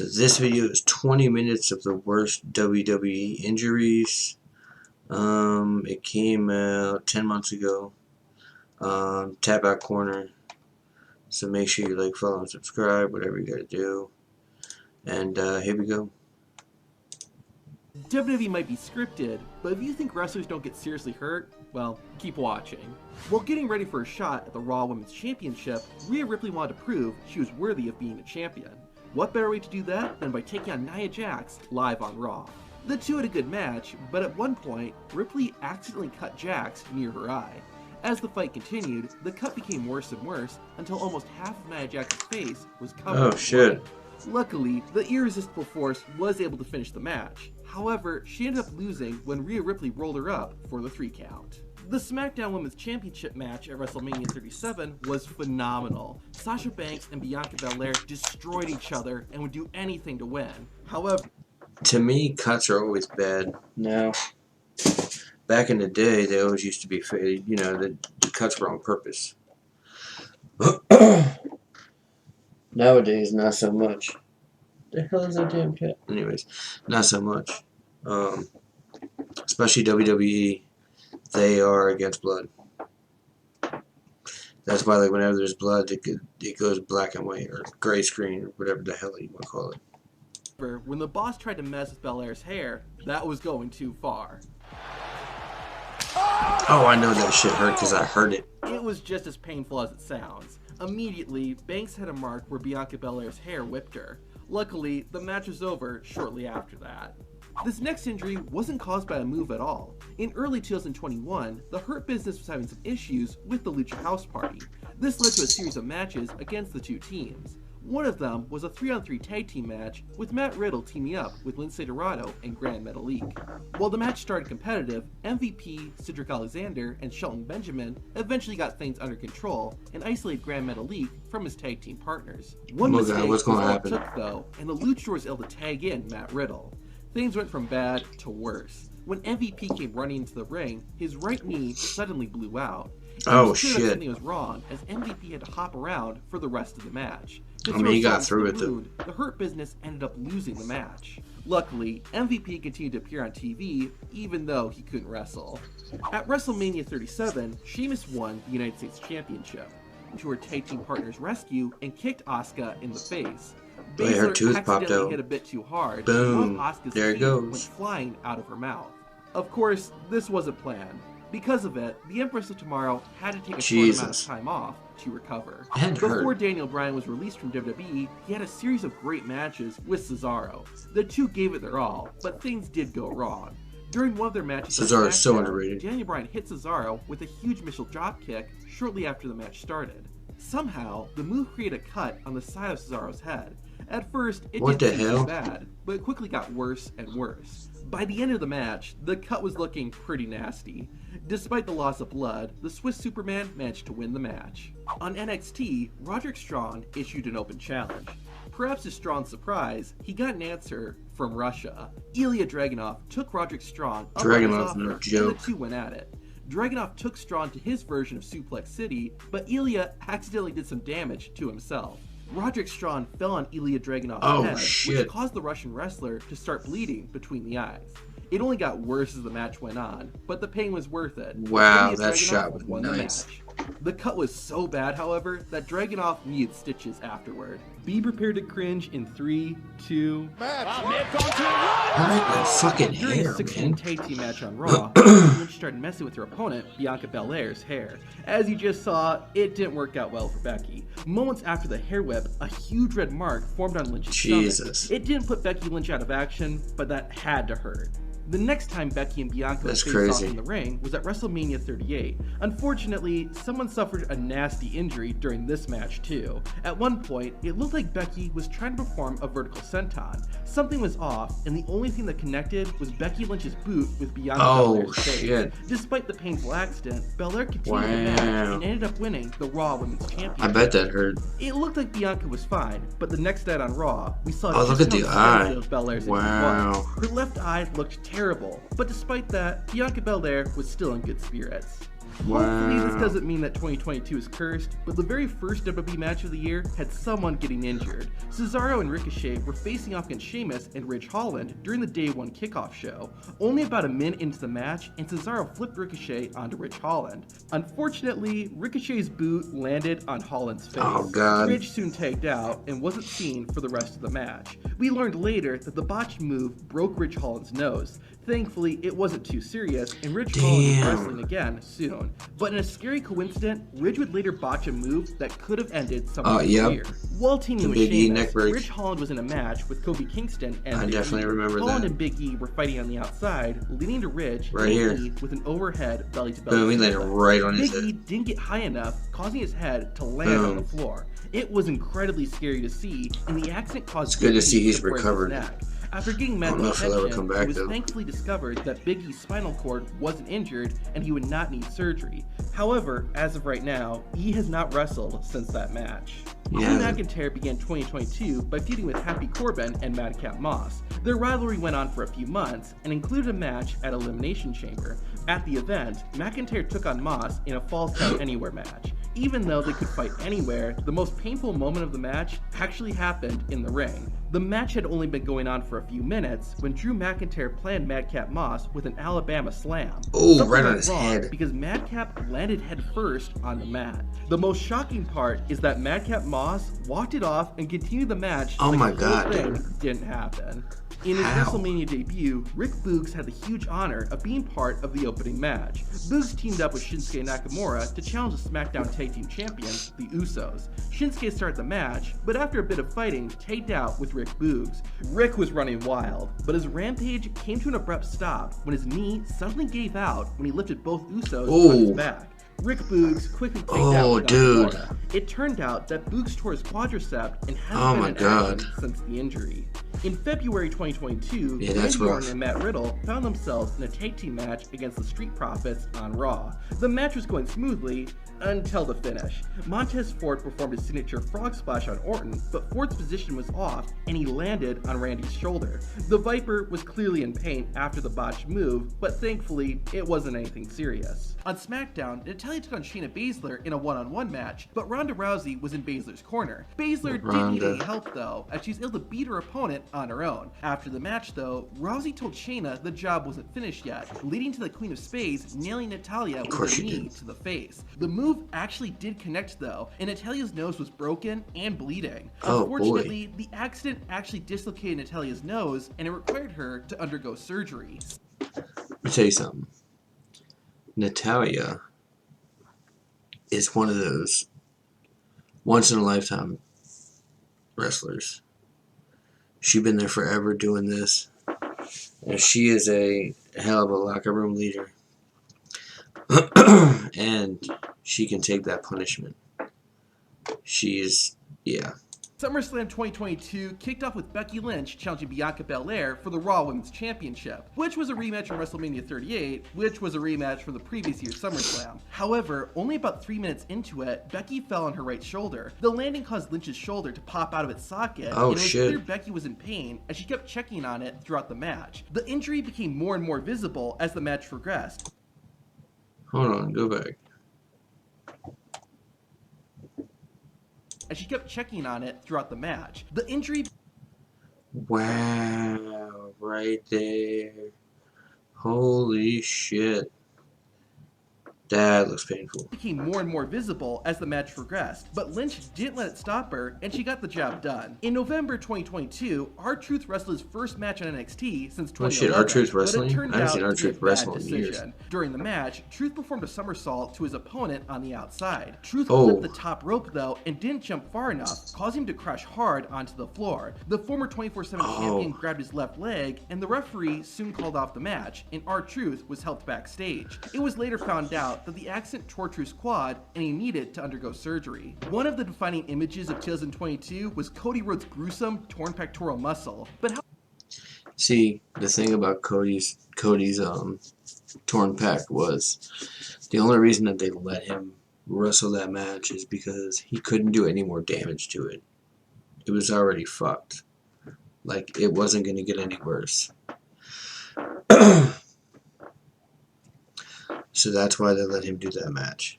So this video is 20 minutes of the worst WWE injuries. It came out 10 months ago. Tap out corner. So make sure you like, follow, and subscribe, whatever you gotta do. And here we go. WWE might be scripted, but if you think wrestlers don't get seriously hurt, well, keep watching. While getting ready for a shot at the Raw Women's Championship, Rhea Ripley wanted to prove she was worthy of being a champion. What better way to do that than by taking on Nia Jax live on Raw? The two had a good match, but at one point, Ripley accidentally cut Jax near her eye. As the fight continued, the cut became worse and worse until almost half of Nia Jax's face was covered in blood. Luckily, the irresistible force was able to finish the match. However, she ended up losing when Rhea Ripley rolled her up for the 3 count. The SmackDown Women's Championship match at WrestleMania 37 was phenomenal. Sasha Banks and Bianca Belair destroyed each other and would do anything to win. However, to me, cuts are always bad. Now, back in the day, they always used to be, you know, the cuts were on purpose. Nowadays, not so much. The hell is that damn cat? Anyways, not so much. Especially WWE, they are against blood. That's why, like, whenever there's blood, it goes black and white or gray screen or whatever the hell you want to call it. When the boss tried to mess with Belair's hair, that was going too far. Oh, I know that shit hurt because I heard it. It was just as painful as it sounds. Immediately, Banks had a mark where Bianca Belair's hair whipped her. Luckily, the match was over shortly after that. This next injury wasn't caused by a move at all. In early 2021, the Hurt Business was having some issues with the Lucha House Party. This led to a series of matches against the two teams. One of them was a 3-on-3 tag team match with Matt Riddle teaming up with Lince Dorado and Gran Metalik. While the match started competitive, MVP, Cedric Alexander, and Shelton Benjamin eventually got things under control and isolated Gran Metalik from his tag team partners. One mistake was all it took though, and the Luchador was able to tag in Matt Riddle. Things went from bad to worse. When MVP came running into the ring, his right knee suddenly blew out. Oh shit. Something was wrong as MVP had to hop around for the rest of the match. He got through it though. The Hurt Business ended up losing the match. Luckily, MVP continued to appear on TV even though he couldn't wrestle. At WrestleMania 37, Sheamus won the United States Championship. To her tag team partner's rescue and kicked Asuka in the face. Her tooth popped out. Hit a bit too hard. Boom. Asuka's there it goes. Went flying out of her mouth. Of course, this wasn't planned. Because of it, the Empress of Tomorrow had to take a short amount of time off to recover. Before Daniel Bryan was released from WWE, he had a series of great matches with Cesaro. The two gave it their all, but things did go wrong. During one of their matches, Cesaro is so underrated. Daniel Bryan hit Cesaro with a huge missile dropkick shortly after the match started. Somehow, the move created a cut on the side of Cesaro's head. At first, it didn't seem too bad, but it quickly got worse and worse. By the end of the match, the cut was looking pretty nasty. Despite the loss of blood, the Swiss Superman managed to win the match. On NXT, Roderick Strong issued an open challenge. Perhaps to Strong's surprise, he got an answer from Russia. Ilya Dragunov took Roderick Strong up on his offer, and the two went at it. Dragunov took Strong to his version of Suplex City, but Ilya accidentally did some damage to himself. Roderick Strong fell on Ilya Dragunov's head, which caused the Russian wrestler to start bleeding between the eyes. It only got worse as the match went on, but the pain was worth it. Wow, that shot was nice. The cut was so bad, however, that Dragunov needed stitches afterward. Be prepared to cringe in 3, 2... That fucking hair, During a 16 tag team match on Raw, Lynch started messing with her opponent, Bianca Belair's hair. As you just saw, it didn't work out well for Becky. Moments after the hair whip, a huge red mark formed on Lynch's stomach. It didn't put Becky Lynch out of action, but that had to hurt. The next time Becky and Bianca faced off in the ring was at WrestleMania 38. Unfortunately, someone suffered a nasty injury during this match too. At one point, it looked like Becky was trying to perform a vertical senton. Something was off, and the only thing that connected was Becky Lynch's boot with Bianca Belair's face. Despite the painful accident, Belair continued the match and ended up winning the Raw Women's Championship. I bet that hurt. It looked like Bianca was fine, but the next night on Raw, we saw look at the eye. Of Belair's Her left eye looked terrible, but despite that, Bianca Belair was still in good spirits. Hopefully this doesn't mean that 2022 is cursed, but the very first WWE match of the year had someone getting injured. Cesaro and Ricochet were facing off against Sheamus and Ridge Holland during the Day 1 kickoff show. Only about a minute into the match, and Cesaro flipped Ricochet onto Ridge Holland. Unfortunately, Ricochet's boot landed on Holland's face. Oh, God. Ridge soon tagged out and wasn't seen for the rest of the match. We learned later that the botched move broke Ridge Holland's nose. Thankfully, it wasn't too serious, and Ridge Holland was wrestling again soon. But in a scary coincidence, Ridge would later botch a move that could have ended someone's career. While teaming with Sheamus, Ridge Holland was in a match with Kofi Kingston and Big E. Holland and Big E were fighting on the outside, leading to Ridge with an overhead belly-to-belly. Boom, he landed right on his head. Big E didn't get high enough, causing his head to land on the floor. It was incredibly scary to see, and the accident caused It's good to see he's recovered. After getting medical attention, it was thankfully discovered that Big E's spinal cord wasn't injured and he would not need surgery. However, as of right now, E has not wrestled since that match. Drew McIntyre began 2022 by feuding with Happy Corbin and Madcap Moss. Their rivalry went on for a few months and included a match at Elimination Chamber. At the event, McIntyre took on Moss in a Falls Count Anywhere match. Even though they could fight anywhere, the most painful moment of the match actually happened in the ring. The match had only been going on for a few minutes when Drew McIntyre planned Madcap Moss with an Alabama slam. Oh, right on his head. Because Madcap landed head first on the mat. The most shocking part is that Madcap Moss walked it off and continued the match. Oh my the God, thing dude. Didn't happen. In his WrestleMania debut, Rick Boogs had the huge honor of being part of the opening match. Boogs teamed up with Shinsuke Nakamura to challenge the SmackDown Tag Team Champions, the Usos. Shinsuke started the match, but after a bit of fighting, tagged out with Rick Boogs. Rick was running wild, but his rampage came to an abrupt stop when his knee suddenly gave out when he lifted both Usos on his back. Rick Boogs quickly tagged out with Nakamura. It turned out that Boogs tore his quadricep and hasn't been in action since the injury. In February 2022, Randy Orton and Matt Riddle found themselves in a tag team match against the Street Profits on Raw. The match was going smoothly until the finish. Montez Ford performed his signature frog splash on Orton, but Ford's position was off and he landed on Randy's shoulder. The Viper was clearly in pain after the botched move, but thankfully it wasn't anything serious. On SmackDown, Natalya took on Shayna Baszler in a one-on-one match, but Ronda Rousey was in Baszler's corner. Baszler didn't need any help though, as she's able to beat her opponent on her own. After the match though, Rousey told Shayna the job wasn't finished yet, leading to the Queen of Spades nailing Natalya with a knee to the face. The move actually did connect though, and Natalya's nose was broken and bleeding. Unfortunately, the accident actually dislocated Natalya's nose, and it required her to undergo surgery. Let me tell you something. Natalya is one of those once-in-a-lifetime wrestlers. She's been there forever doing this. And she is a hell of a locker room leader. And she can take that punishment. She's, yeah. SummerSlam 2022 kicked off with Becky Lynch challenging Bianca Belair for the Raw Women's Championship, which was a rematch from WrestleMania 38, which was a rematch from the previous year's SummerSlam. However, only about 3 minutes into it, Becky fell on her right shoulder. The landing caused Lynch's shoulder to pop out of its socket, and it was clear Becky was in pain as she kept checking on it throughout the match. The injury became more and more visible as the match progressed. Hold on, go back. As she kept checking on it throughout the match. The injury... Wow, right there. Holy shit. That looks painful. Became more and more visible as the match progressed, but Lynch didn't let it stop her, and she got the job done. In November 2022, R-Truth wrestled his first match on NXT since 2011. Oh shit, R-Truth wrestling? But it turned I haven't out seen R-Truth wrestle in years. During the match, Truth performed a somersault to his opponent on the outside. Truth clipped the top rope though and didn't jump far enough, causing him to crash hard onto the floor. The former 24/7 champion grabbed his left leg, and the referee soon called off the match, and R-Truth was helped backstage. It was later found out that the accident tore Truth's quad, and he needed to undergo surgery. One of the defining images of 2022 was Cody Rhodes' gruesome torn pectoral muscle. But how... See, the thing about Cody's torn pec was the only reason that they let him wrestle that match is because he couldn't do any more damage to it. It was already fucked. Like, it wasn't going to get any worse. So that's why they let him do that match.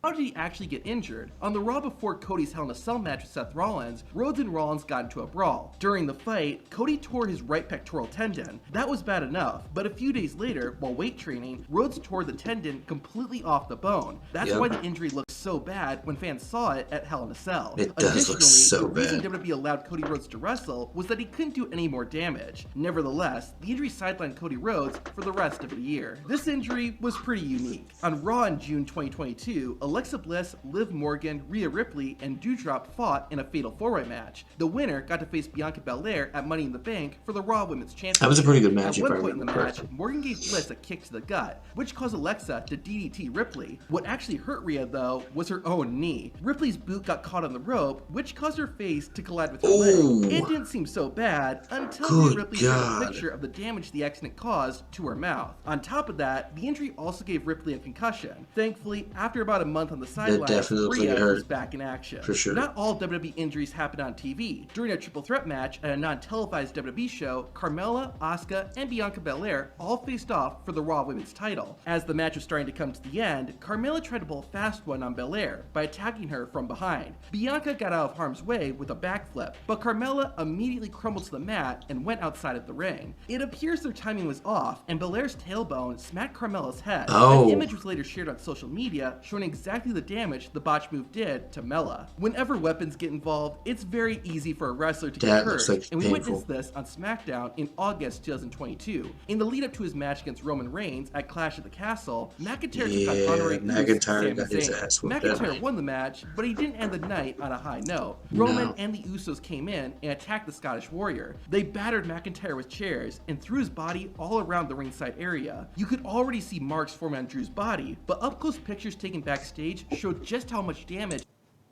How did he actually get injured? On the Raw before Cody's Hell in a Cell match with Seth Rollins, Rhodes and Rollins got into a brawl. During the fight, Cody tore his right pectoral tendon. That was bad enough, but a few days later, while weight training, Rhodes tore the tendon completely off the bone. That's why the injury looked so bad when fans saw it at Hell in a Cell. It does look so bad. The reason WWE allowed Cody Rhodes to wrestle was that he couldn't do any more damage. Nevertheless, the injury sidelined Cody Rhodes for the rest of the year. This injury was pretty unique. On Raw in June 2022, Alexa Bliss, Liv Morgan, Rhea Ripley, and Doudrop fought in a fatal four-way match. The winner got to face Bianca Belair at Money in the Bank for the Raw Women's Championship. That was a pretty good match. At one point in the match, Morgan gave Bliss a kick to the gut, which caused Alexa to DDT Ripley. What actually hurt Rhea, though, was her own knee. Ripley's boot got caught on the rope, which caused her face to collide with her leg. It didn't seem so bad until Rhea Ripley showed a picture of the damage the accident caused to her mouth. On top of that, the injury also gave Ripley a concussion. Thankfully, after about a month on the sideline, Rhea was back in action. For sure. Not all WWE injuries happen on TV. During a triple threat match at a non-televised WWE show, Carmella, Asuka, and Bianca Belair all faced off for the Raw Women's title. As the match was starting to come to the end, Carmella tried to pull a fast one on Belair by attacking her from behind. Bianca got out of harm's way with a backflip, but Carmella immediately crumbled to the mat and went outside of the ring. It appears their timing was off, and Belair's tailbone smacked Carmella's head. An image was later shared on social media showing exactly the damage the botch move did to Mella. Whenever weapons get involved, it's very easy for a wrestler to get hurt, and we witnessed this on SmackDown in August 2022. In the lead up to his match against Roman Reigns at Clash at the Castle, McIntyre took on honorary McIntyre got his ass whooped. McIntyre won the match, but he didn't end the night on a high note. Roman and the Usos came in and attacked the Scottish Warrior. They battered McIntyre with chairs and threw his body all around the ringside area. You could already see marks forming on Drew's body, but up-close pictures taken backstage showed just how much damage.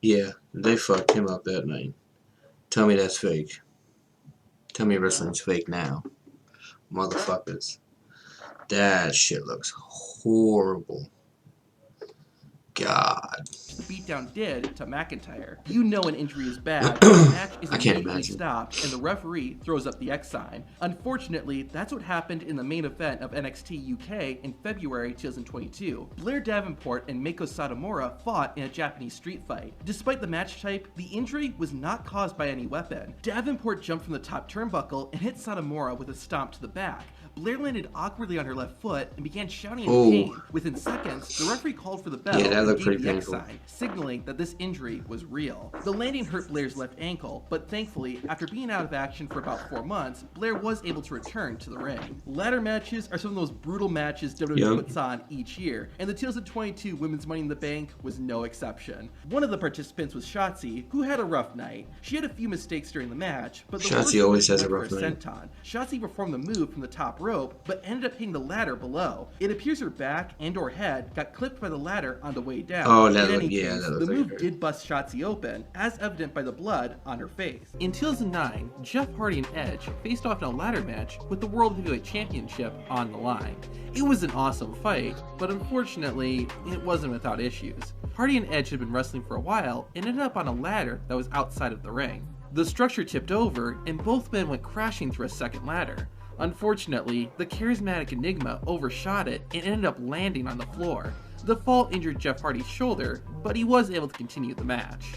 Yeah, they fucked him up that night. Tell me that's fake. Tell me wrestling's fake now. Motherfuckers. That shit looks horrible. God. The beatdown did to McIntyre. You know an injury is bad, the match is immediately stopped, and the referee throws up the X sign. Unfortunately, that's what happened in the main event of NXT UK in February 2022. Blair Davenport and Meiko Satomura fought in a Japanese street fight. Despite the match type, the injury was not caused by any weapon. Davenport jumped from the top turnbuckle and hit Satomura with a stomp to the back. Blair landed awkwardly on her left foot and began shouting in pain. Within seconds, the referee called for the bell and gave the X sign, signaling that this injury was real. The landing hurt Blair's left ankle, but thankfully, after being out of action for about 4 months, Blair was able to return to the ring. Ladder matches are some of those brutal matches WWE puts on each year, and the 2022 Women's Money in the Bank was no exception. One of the participants was Shotzi, who had a rough night. She had a few mistakes during the match, but the Shotzi always has a rough night. Shotzi performed the move from the top rope, but ended up hitting the ladder below. It appears her back and or head got clipped by the ladder on the way down. The move did bust Shotzi open, as evident by the blood on her face. In 2009, Jeff Hardy and Edge faced off in a ladder match with the World Heavyweight Championship on the line. It was an awesome fight, but unfortunately, it wasn't without issues. Hardy and Edge had been wrestling for a while and ended up on a ladder that was outside of the ring. The structure tipped over, and both men went crashing through a second ladder. Unfortunately, the charismatic Enigma overshot it and ended up landing on the floor. The fall injured Jeff Hardy's shoulder, but he was able to continue the match.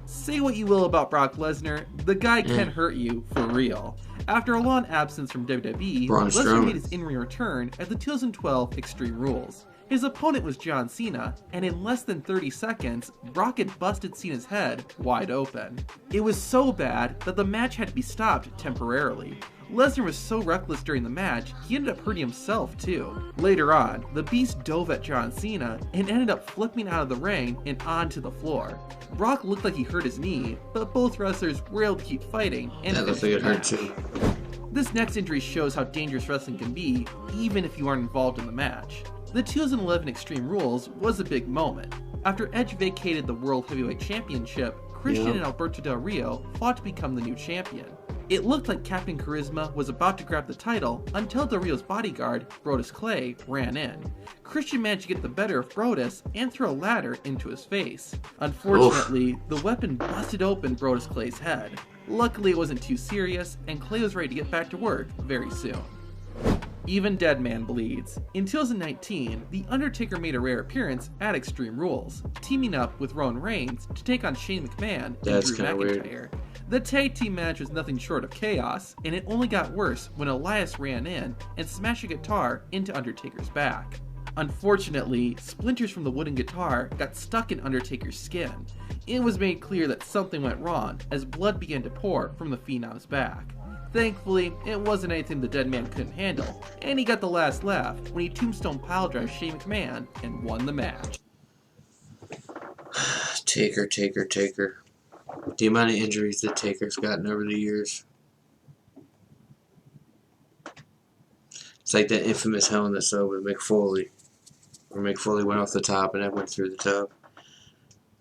Say what you will about Brock Lesnar, the guy can hurt you for real. After a long absence from WWE, Lesnar made his in-ring return at the 2012 Extreme Rules. His opponent was John Cena, and in less than 30 seconds, Brock had busted Cena's head wide open. It was so bad that the match had to be stopped temporarily. Lesnar was so reckless during the match, he ended up hurting himself too. Later on, the Beast dove at John Cena and ended up flipping out of the ring and onto the floor. Brock looked like he hurt his knee, but both wrestlers were able to keep fighting and finish the match. This next injury shows how dangerous wrestling can be, even if you aren't involved in the match. The 2011 Extreme Rules was a big moment. After Edge vacated the World Heavyweight Championship, Christian and Alberto Del Rio fought to become the new champion. It looked like Captain Charisma was about to grab the title until Del Rio's bodyguard, Brodus Clay, ran in. Christian managed to get the better of Brodus and throw a ladder into his face. Unfortunately, the weapon busted open Brodus Clay's head. Luckily, it wasn't too serious, and Clay was ready to get back to work very soon. Even dead man bleeds. In 2019, The Undertaker made a rare appearance at Extreme Rules, teaming up with Roman Reigns to take on Shane McMahon and Drew McIntyre. Weird. The tag team match was nothing short of chaos, and it only got worse when Elias ran in and smashed a guitar into Undertaker's back. Unfortunately, splinters from the wooden guitar got stuck in Undertaker's skin. It was made clear that something went wrong as blood began to pour from the Phenom's back. Thankfully, it wasn't anything the dead man couldn't handle, and he got the last laugh when he tombstone piledrived Shane McMahon and won the match. Taker. The amount of injuries that Taker's gotten over the years. It's like that infamous Hell in a Cell with Mick Foley, where Mick Foley went off the top and then went through the top.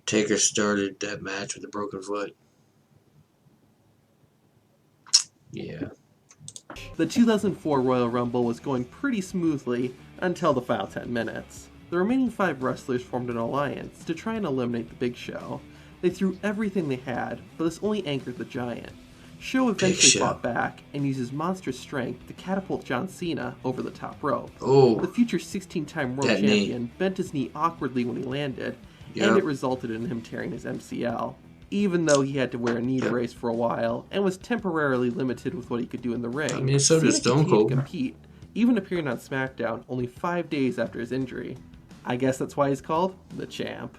Taker started that match with a broken foot. Yeah. The 2004 Royal Rumble was going pretty smoothly until the final 10 minutes. The remaining 5 wrestlers formed an alliance to try and eliminate the Big Show. They threw everything they had, but this only angered the Giant. Show eventually fought back and used his monstrous strength to catapult John Cena over the top rope. Oh, the future 16-time world champion bent his knee awkwardly when he landed, and it resulted in him tearing his MCL. Even though he had to wear a knee brace for a while and was temporarily limited with what he could do in the ring, I mean, so did Stone Cold. To compete, even appearing on SmackDown only 5 days after his injury. I guess that's why he's called the Champ.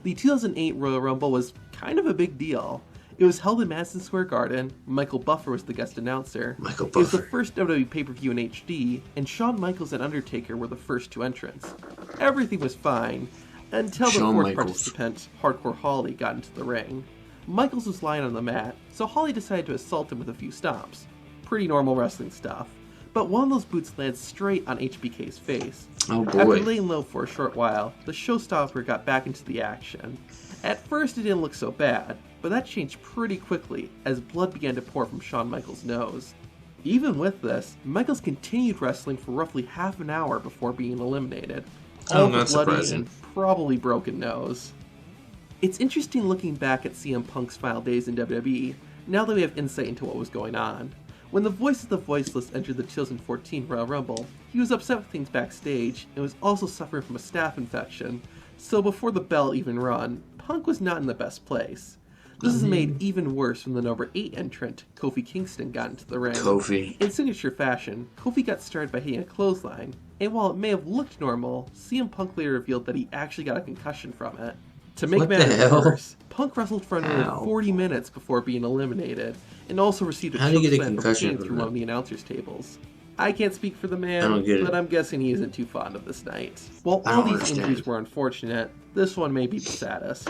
The 2008 Royal Rumble was kind of a big deal. It was held in Madison Square Garden. Michael Buffer was the guest announcer. It was the first WWE pay-per-view in HD, and Shawn Michaels and Undertaker were the first 2 entrants. Everything was fine until the 4th participant, Hardcore Holly, got into the ring. Michaels was lying on the mat, so Holly decided to assault him with a few stomps. Pretty normal wrestling stuff. But one of those boots landed straight on HBK's face. Oh boy. After laying low for a short while, the showstopper got back into the action. At first it didn't look so bad, but that changed pretty quickly as blood began to pour from Shawn Michaels' nose. Even with this, Michaels continued wrestling for roughly half an hour before being eliminated. All with bloody and probably broken nose. It's interesting looking back at CM Punk's final days in WWE, now that we have insight into what was going on. When the Voice of the Voiceless entered the 2014 Royal Rumble, he was upset with things backstage and was also suffering from a staph infection, so before the bell even run, Punk was not in the best place. This is made even worse when the number 8 entrant, Kofi Kingston, got into the ring. In signature fashion, Kofi got started by hitting a clothesline, and while it may have looked normal, CM Punk later revealed that he actually got a concussion from it. To make matters worse, Punk wrestled for nearly 40 minutes before being eliminated, and also received a chokeslam from Kane through one of the announcers' tables. I can't speak for the man, but I'm guessing he isn't too fond of this night. While all these injuries were unfortunate, this one may be the saddest.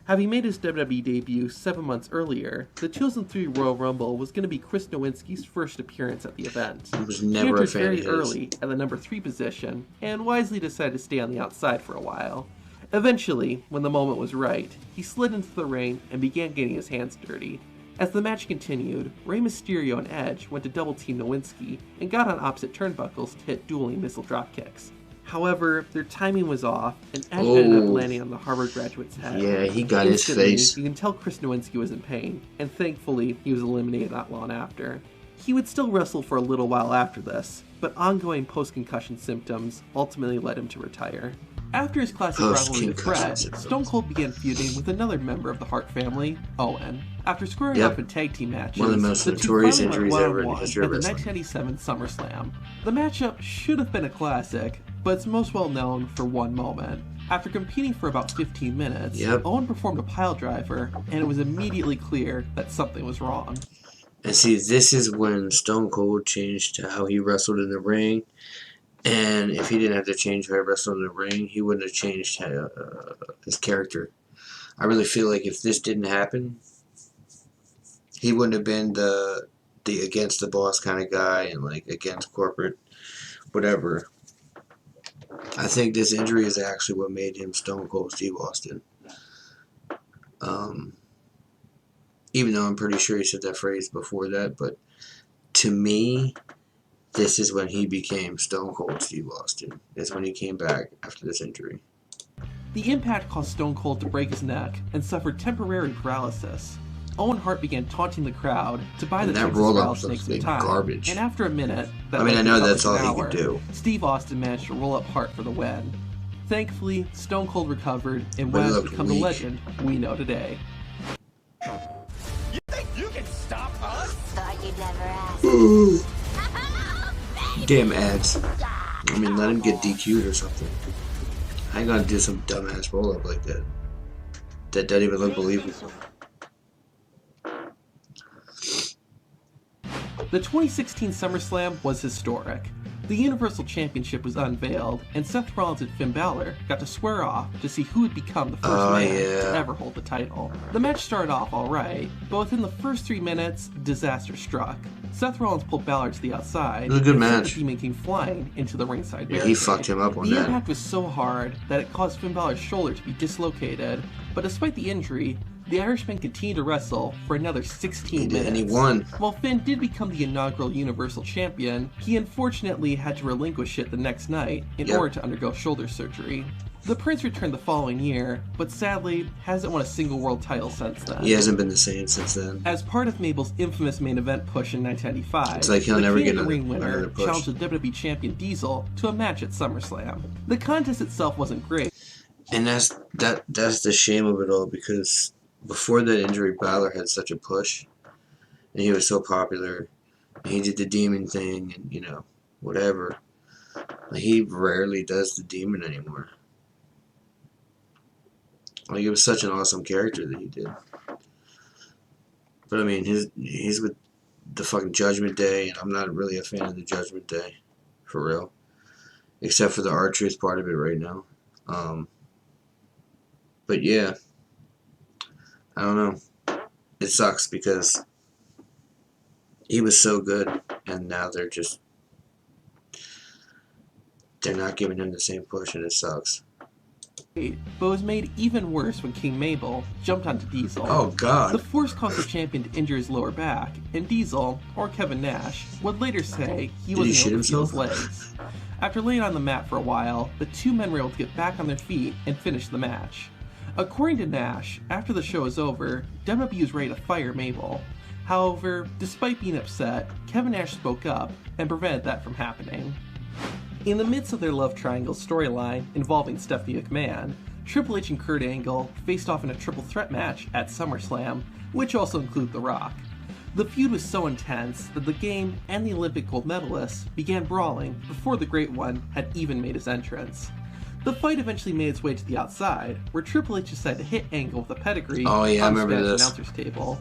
Having made his WWE debut 7 months earlier, the 2003 Royal Rumble was going to be Chris Nowinski's first appearance at the event. He was never a fan of his. Very early at the number 3 position, and wisely decided to stay on the outside for a while. Eventually, when the moment was right, he slid into the ring and began getting his hands dirty. As the match continued, Rey Mysterio and Edge went to double-team Nowinski and got on opposite turnbuckles to hit dueling missile dropkicks. However, their timing was off, and Edge ended up landing on the Harvard graduate's head. Yeah, he got his face. You can tell Chris Nowinski was in pain, and thankfully, he was eliminated not long after. He would still wrestle for a little while after this, but ongoing post-concussion symptoms ultimately led him to retire. After his classic rivalry with Bret, Stone Cold began feuding with another member of the Hart family, Owen. After squaring up in tag team matches, one of the most notorious injuries ever in the history of wrestling. At the 1997 SummerSlam. The matchup should have been a classic, but it's most well known for one moment. After competing for about 15 minutes, Owen performed a piledriver, and it was immediately clear that something was wrong. And see, this is when Stone Cold changed to how he wrestled in the ring. And if he didn't have to change how he wrestled in the ring, he wouldn't have changed his character. I really feel like if this didn't happen, he wouldn't have been the against the boss kind of guy and like against corporate whatever. I think this injury is actually what made him Stone Cold Steve Austin. Even though I'm pretty sure he said that phrase before that, but to me, this is when he became Stone Cold Steve Austin. It's when he came back after this injury. The impact caused Stone Cold to break his neck and suffer temporary paralysis. Owen Hart began taunting the crowd to buy the Texas rattlesnake some time. Garbage. And after a minute, I know that's all he could do. Steve Austin managed to roll up Hart for the win. Thankfully, Stone Cold recovered and went on to become the legend we know today. You think you can stop us? Thought you'd never ask. Damn ads. I mean, let him get DQ'd or something. I ain't gonna do some dumbass roll up like that. That doesn't even look believable. The 2016 SummerSlam was historic. The Universal Championship was unveiled, and Seth Rollins and Finn Balor got to square off to see who would become the first man to ever hold the title. The match started off alright, but within the first 3 minutes, disaster struck. Seth Rollins pulled Balor to the outside. It was a good match. The Demon came flying into the ringside barricade. He fucked him up on that. that. The impact was so hard that it caused Finn Balor's shoulder to be dislocated, but despite the injury, the Irishman continued to wrestle for another 16 minutes. And he won. While Finn did become the inaugural Universal Champion, he unfortunately had to relinquish it the next night in order to undergo shoulder surgery. The Prince returned the following year, but sadly hasn't won a single world title since then. He hasn't been the same since then. As part of Mabel's infamous main event push in 1995, it's like he'll never get another ring winner push. challenged the WWE Champion Diesel to a match at SummerSlam. The contest itself wasn't great. And that's the shame of it all, because before that injury, Balor had such a push, and he was so popular, and he did the demon thing, and, you know, whatever. Like, he rarely does the demon anymore. Like, it was such an awesome character that he did. But, I mean, he's with the fucking Judgment Day, and I'm not really a fan of the Judgment Day, for real. Except for the R-Truth part of it right now. But, yeah. I don't know. It sucks because he was so good, and now they're not giving him the same push, and it sucks. But was made even worse when King Mabel jumped onto Diesel. Oh, God. The force caused the champion to injure his lower back, and Diesel, or Kevin Nash, would later say he wasn't able to feel his legs. After laying on the mat for a while, the two men were able to get back on their feet and finish the match. According to Nash, after the show was over, WWE was ready to fire Mabel. However, despite being upset, Kevin Nash spoke up and prevented that from happening. In the midst of their love triangle storyline involving Stephanie McMahon, Triple H and Kurt Angle faced off in a triple threat match at SummerSlam, which also included The Rock. The feud was so intense that the game and the Olympic gold medalists began brawling before the Great One had even made his entrance. The fight eventually made its way to the outside, where Triple H decided to hit Angle with a pedigree on the announcer's table.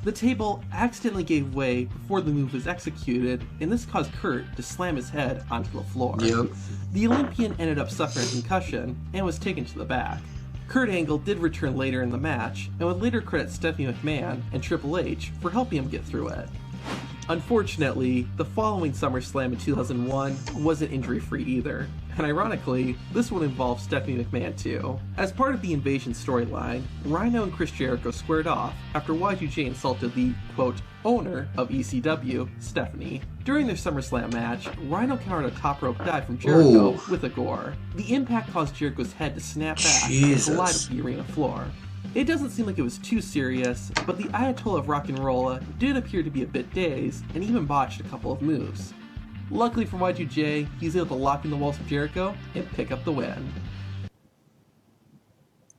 The table accidentally gave way before the move was executed, and this caused Kurt to slam his head onto the floor. The Olympian ended up suffering a concussion and was taken to the back. Kurt Angle did return later in the match, and would later credit Stephanie McMahon and Triple H for helping him get through it. Unfortunately, the following SummerSlam in 2001 wasn't injury-free either, and ironically, this one involved Stephanie McMahon too. As part of the Invasion storyline, Rhino and Chris Jericho squared off after Y2J insulted the, quote, owner of ECW, Stephanie. During their SummerSlam match, Rhino countered a top rope dive from Jericho with a gore. The impact caused Jericho's head to snap back and collide with the arena floor. It doesn't seem like it was too serious, but the Ayatollah of Rock and Roll did appear to be a bit dazed and even botched a couple of moves. Luckily for Y2J, he's able to lock in the walls of Jericho and pick up the win.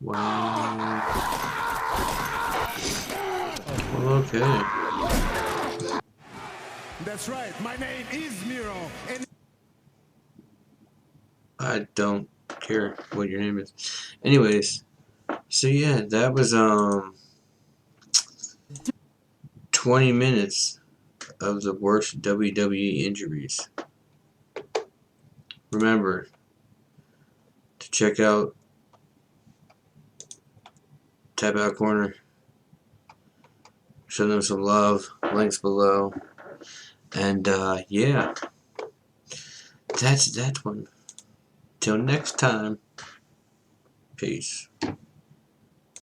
Wow. Okay. That's right, my name is Miro, and I don't care what your name is. Anyways, so yeah, that was 20 minutes of the worst WWE injuries. Remember to check out Tap Out Corner. Show them some love. Links below. And yeah, that's that one. Till next time. Peace.